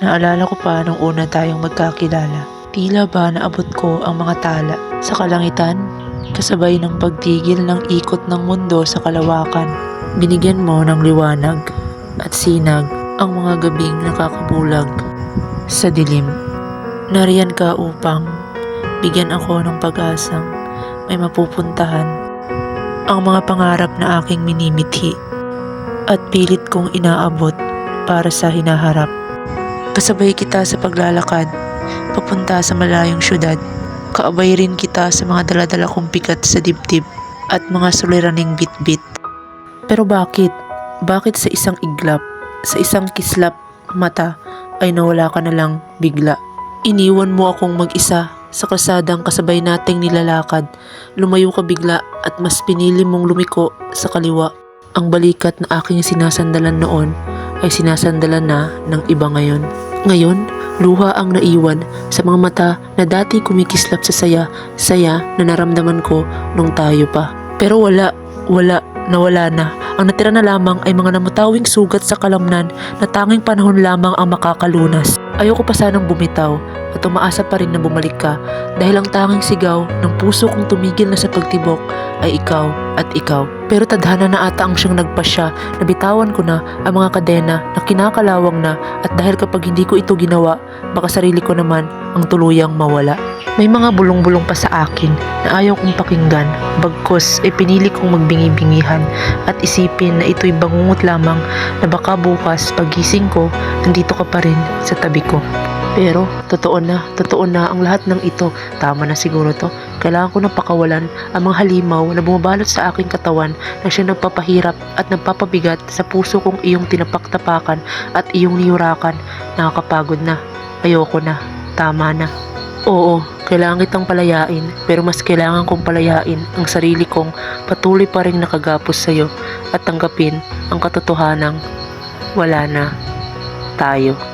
Naalala ko pa nung una tayong magkakilala. Tila ba naabot ko ang mga tala sa kalangitan, kasabay ng pagtigil ng ikot ng mundo sa kalawakan. Binigyan mo ng liwanag at sinag ang mga gabing nakakabulag sa dilim. Nariyan ka upang bigyan ako ng pag-asang may mapupuntahan ang mga pangarap na aking minimithi at pilit kong inaabot para sa hinaharap. Kasabay kita sa paglalakad papunta sa malayong syudad. Kaabay rin kita sa mga daladala kong bigat sa dibdib at mga suliraning bitbit. Pero bakit? Bakit sa isang iglap, sa isang kislap mata ay nawala ka na lang bigla? Iniwan mo akong mag-isa sa kasadang kasabay nating nilalakad. Lumayo ka bigla at mas pinili mong lumiko sa kaliwa. Ang balikat na aking sinasandalan noon ay sinasandalan na ng iba ngayon. Ngayon, luha ang naiwan sa mga mata na dati kumikislap sa saya na naramdaman ko nung tayo pa. Pero nawala na. Ang natira na lamang ay mga namutawing sugat sa kalamnan na tanging panahon lamang ang makakalunas. Ayoko pa sanang bumitaw at umaasa pa rin na bumalik ka dahil ang tanging sigaw ng puso kong tumigil na sa pagtibok ay ikaw at ikaw. Pero tadhana na ata ang siyang nagpasya na bitawan ko na ang mga kadena na kinakalawang na at dahil kapag hindi ko ito ginawa, baka sarili ko naman ang tuluyang mawala. May mga bulong-bulong pa sa akin na ayaw kong pakinggan, bagkus ay pinili kong magbingi-bingihan at isipin na ito'y bangungot lamang na baka bukas pagising ko, nandito ka pa rin sa tabi ko. Pero totoo na ang lahat ng ito. Tama na siguro to. Kailangan ko na pakawalan ang mga halimaw na bumabalot sa aking katawan na siya nagpapahirap at nagpapabigat sa puso kong iyong tinapaktapakan at iyong niyurakan. Nakakapagod na. Ayoko na. Tama na. Oo, kailangan kitang palayain, pero mas kailangan kong palayain ang sarili kong patuloy pa rin nakagapos sa'yo at tanggapin ang katotohanang wala na tayo.